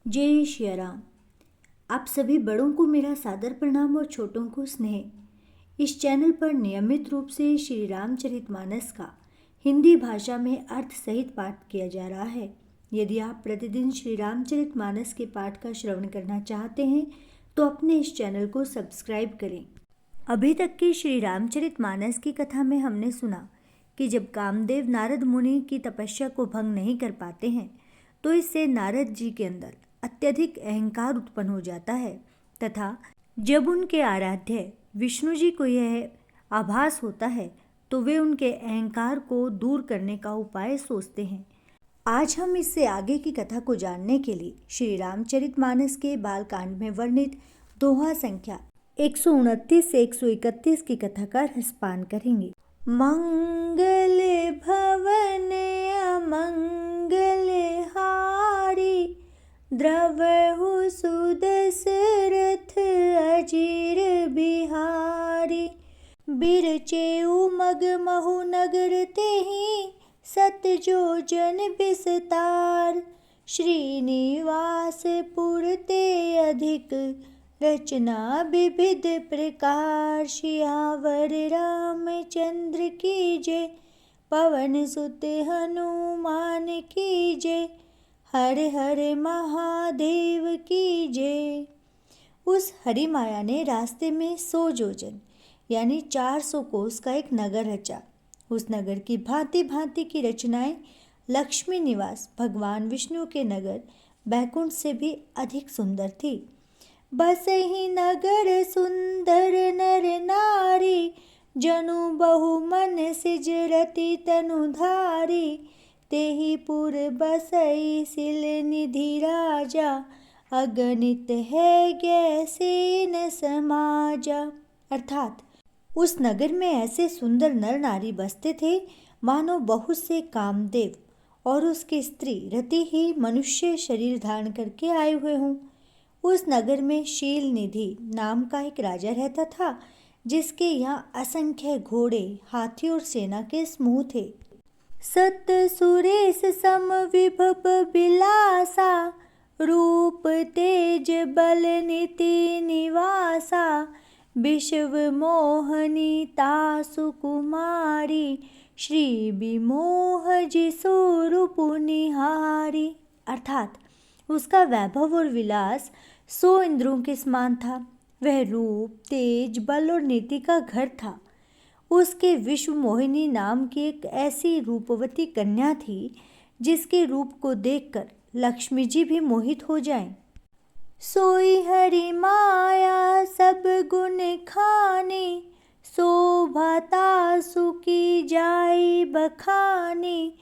जय श्री राम। आप सभी बड़ों को मेरा सादर प्रणाम और छोटों को स्नेह। इस चैनल पर नियमित रूप से श्री रामचरितमानस का हिंदी भाषा में अर्थ सहित पाठ किया जा रहा है। यदि आप प्रतिदिन श्री रामचरितमानस के पाठ का श्रवण करना चाहते हैं तो अपने इस चैनल को सब्सक्राइब करें। अभी तक की श्री रामचरितमानस की कथा में हमने सुना कि जब कामदेव नारद मुनि की तपस्या को भंग नहीं कर पाते हैं तो इससे नारद जी के अंदर अत्यधिक अहंकार उत्पन्न हो जाता है तथा जब उनके आराध्य विष्णु जी को यह आभास होता है तो वे उनके अहंकार को दूर करने का उपाय सोचते हैं। आज हम इससे आगे की कथा को जानने के लिए श्री रामचरितमानस के बालकांड में वर्णित दोहा संख्या 129 से 131 की कथा का रसपान करेंगे। मंगल भवन अमंगल हारी, द्रवहु सुदशरथ अजीर बिहारी। बिरचेउ मगमहु नगर तेहि, सत जोजन विस्तार। श्रीनिवास पुर ते अधिक, रचना विविध प्रकार। सियावर रामचंद्र की जय, पवन सुत हनुमान की जय। हर हर महादेव की जय। उस हरि माया ने रास्ते में 100 जोजन यानी 400 कोस का एक नगर रचा। उस नगर की भांति भांति की रचनाएं लक्ष्मी निवास भगवान विष्णु के नगर बैकुंठ से भी अधिक सुंदर थी। बसहि नगर सुंदर नर नारी, जनु बहु मन सिज रति तनुधारी। तेहि पुर बसई सिल निधि राजा, अगणित है गैसे न समाजा। अर्थात उस नगर में ऐसे सुंदर नर नारी बसते थे मानो बहुत से कामदेव और उसकी स्त्री रति ही मनुष्य शरीर धारण करके आए हुए हों। उस नगर में शील निधि नाम का एक राजा रहता था जिसके यहाँ असंख्य घोड़े हाथी और सेना के समूह थे। सत सुरेश सम विभव बिलासा, रूप तेज बल नीति निवासा। विश्व मोहनी तासु कुमारी, श्री विमोह जिसो रूप निहारी। अर्थात उसका वैभव और विलास 100 इंद्रों के समान था। वह रूप तेज बल और नीति का घर था। उसके विश्व मोहिनी नाम की एक ऐसी रूपवती कन्या थी जिसके रूप को देखकर लक्ष्मी जी भी मोहित हो जाएं। सोई हरि माया सब गुण खानी, शोभा तासु की जाई बखानी।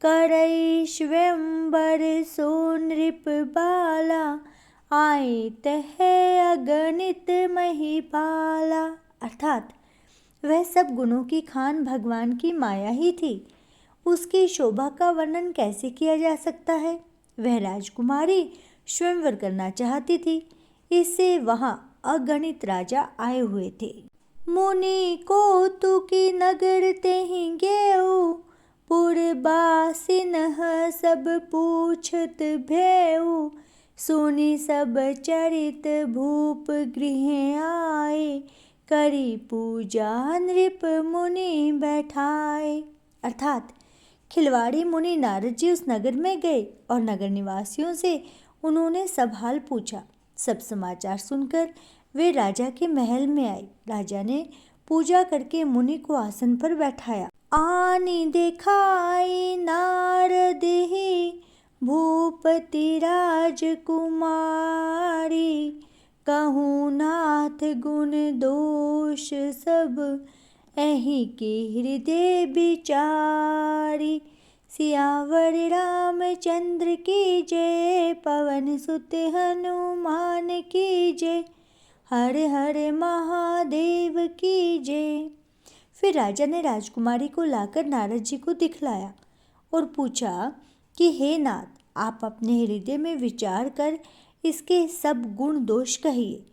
करई स्वयंवर सो नृप बाला, आयत है अगणित महिपाला। अर्थात वह सब गुणों की खान भगवान की माया ही थी। उसकी शोभा का वर्णन कैसे किया जा सकता है। वह राजकुमारी स्वयंवर करना चाहती थी, इससे वहां अगणित राजा आए हुए थे। मुनि कौतुकी नगर तेहि गेऊ, पुरबासिनह सब पूछत भयऊ। सुनि सब चरित भूप गृह आए, करी पूजा नृप मुनि बैठाए। अर्थात खिलवाड़ी मुनि नारद जी उस नगर में गए और नगर निवासियों से उन्होंने सब हाल पूछा। सब समाचार सुनकर वे राजा के महल में आए। राजा ने पूजा करके मुनि को आसन पर बैठाया। आनी दिखाई नारद ही, भूपति राजकुमारी। कहूँ नाथ गुण दोष सब, एहि के हृदय विचारी। सियावर रामचंद्र की जय, पवन सुत हनुमान की जय। हर हर महादेव की जय। फिर राजा ने राजकुमारी को लाकर नारद जी को दिखलाया और पूछा कि हे नाथ, आप अपने हृदय में विचार कर इसके सब गुण दोष कहिए।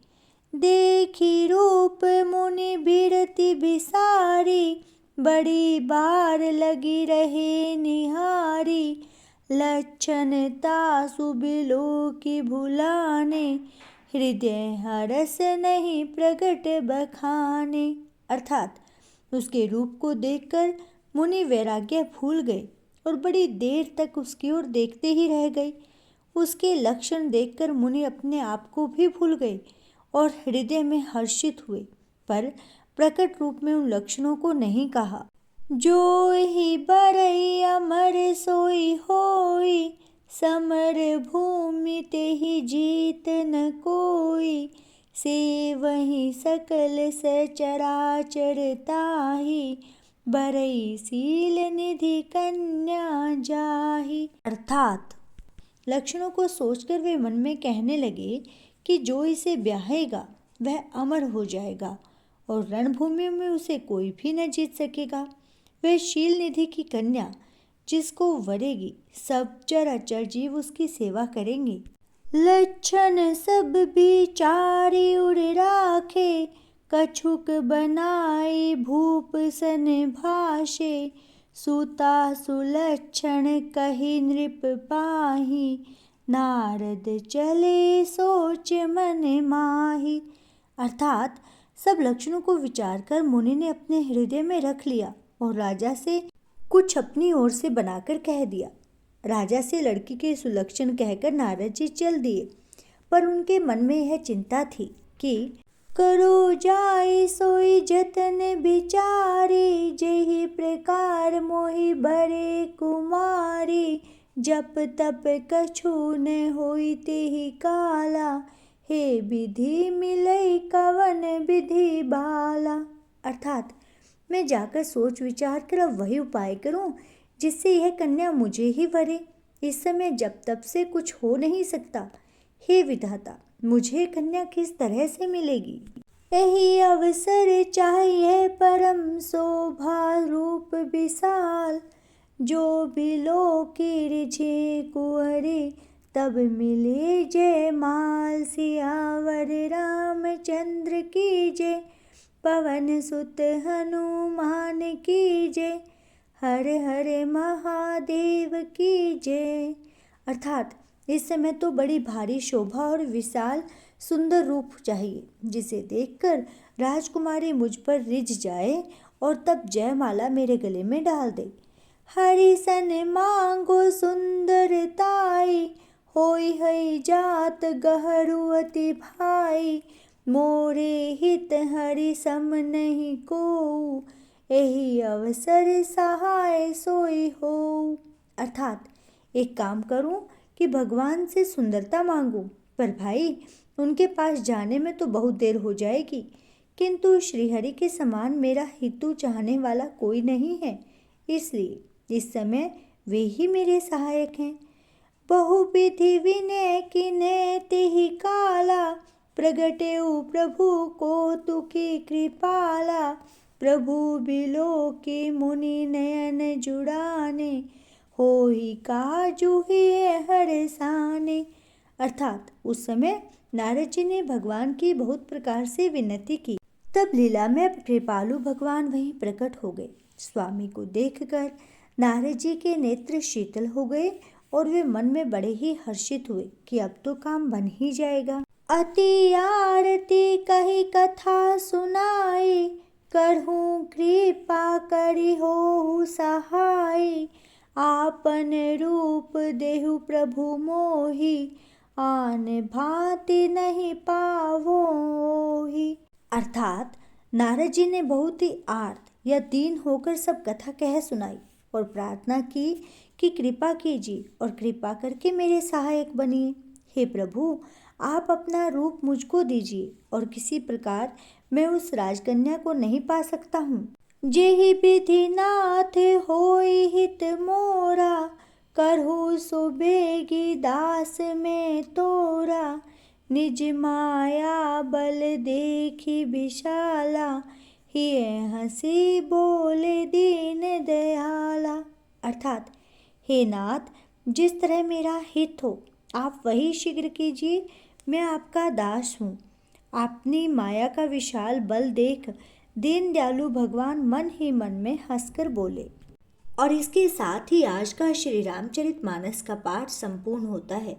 देखी रूप मुनि बिरति बिसारी, बड़ी बार लगी रहे निहारी। लक्षणता सुबिलो की भुलाने, हृदय हरस नहीं प्रगट बखाने। अर्थात उसके रूप को देखकर मुनि वैराग्य भूल गए और बड़ी देर तक उसकी ओर देखते ही रह गए। उसके लक्षण देखकर मुनि अपने आप को भी भूल गए और हृदय में हर्षित हुए, पर प्रकट रूप में उन लक्षणों को नहीं कहा। जो ही बरई अमर सोई होई, समर भूमि ते ही जीत न कोई, से वही सकल सचराचर ताही, बरई सील निधि कन्या जाही। अर्थात लक्षणों को सोचकर वे मन में कहने लगे कि जो इसे ब्याहेगा वह अमर हो जाएगा और रणभूमि में उसे कोई भी न जीत सकेगा। वह शील निधि की कन्या जिसको वरेगी, सब चराचर जीव उसकी सेवा करेंगे। लक्षण सब विचारी उड़ राखे, कछुक बनाई भूप सन भाषे, सुता सुलक्षण कही नृप पाही, नारद चले सोच मन माही। अर्थात सब लक्षणों को विचार कर मुनि ने अपने हृदय में रख लिया और राजा से कुछ अपनी ओर से बनाकर कह दिया। राजा से लड़की के सुलक्षण कहकर नारद जी चल दिए, पर उनके मन में यह चिंता थी कि करो जाई सोई जतन बिचारी, जेहि प्रकार मोहि बरे कुमारी, जप तप कछु न होई तेहि काला, हे विधि मिलई कवन विधि बाला। अर्थात मैं जाकर सोच विचार कर अब वही उपाय करूं जिससे यह कन्या मुझे ही वरे। इस समय जब तब से कुछ हो नहीं सकता। हे विधाता, मुझे कन्या किस तरह से मिलेगी? यही अवसर चाहिए परम शोभा रूप विशाल, जो बिलो की रिझे कुंवरी, तब मिले जय माल, सियावर रामचंद्र की जय, पवन सुत हनुमान की जय, हर हर महादेव की जय। अर्थात इस समय तो बड़ी भारी शोभा और विशाल सुंदर रूप चाहिए जिसे देखकर राजकुमारी मुझ पर रिझ जाए और तब जयमाला मेरे गले में डाल दे। हरि सन मांगो सुंदरताई, होई हई जात गहरू अति भाई, मोरे हित हरि सम नहीं को, यही अवसर सहाय सोई हो। अर्थात एक काम करूं कि भगवान से सुंदरता मांगूं, पर भाई उनके पास जाने में तो बहुत देर हो जाएगी, किंतु श्रीहरि के समान मेरा हितु चाहने वाला कोई नहीं है, इसलिए इस समय वे ही मेरे सहायक हैं। बहुविधि विनय किने तिहि काला, प्रगटेउ प्रभु को तुकी कृपाला, प्रभु बिलो की मुनि नयन जुड़ाने, होई काजु ही हरसाने। अर्थात उस समय नारद जी ने भगवान की बहुत प्रकार से विनती की। तब लीला में कृपालु भगवान वहीं प्रकट हो गए। स्वामी को देखकर नारद जी के नेत्र शीतल हो गए और वे मन में बड़े ही हर्षित हुए कि अब तो काम बन ही जाएगा। अति आरती कही कथा सुनाई, करहूँ कृपा करी हो सहाय, आपन रूप देहु प्रभु मोहि, आन भांति नहीं पावोहि। अर्थात नारद जी ने बहुत ही आर्त या दीन होकर सब कथा कह सुनाई और प्रार्थना की कि कृपा कीजिए और कृपा करके मेरे सहायक बनिए। हे प्रभु, आप अपना रूप मुझको दीजिए और किसी प्रकार मैं उस राजकन्या को नहीं पा सकता हूँ। जेहि विधि नाथ होई हित मोरा, करहु सो बेगी दास में तोरा, निज माया बल देखी विशाला, हिय हंसी बोले दीन दयाला। अर्थात हे नाथ, जिस तरह मेरा हित हो आप वही शीघ्र कीजिए, मैं आपका दास हूँ। अपनी माया का विशाल बल देख दीन दयालु भगवान मन ही मन में हंसकर बोले। और इसके साथ ही आज का श्री रामचरितमानस का पाठ संपूर्ण होता है।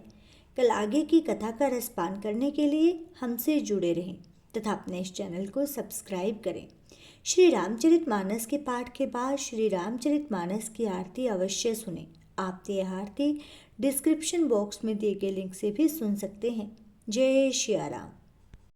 कल आगे की कथा का रसपान करने के लिए हमसे जुड़े रहें तथा अपने इस चैनल को सब्सक्राइब करें। श्री रामचरितमानस के पाठ के बाद श्री रामचरितमानस की आरती अवश्य सुनें। आप यह आरती डिस्क्रिप्शन बॉक्स में दिए गए लिंक से भी सुन सकते हैं। जय श्री राम।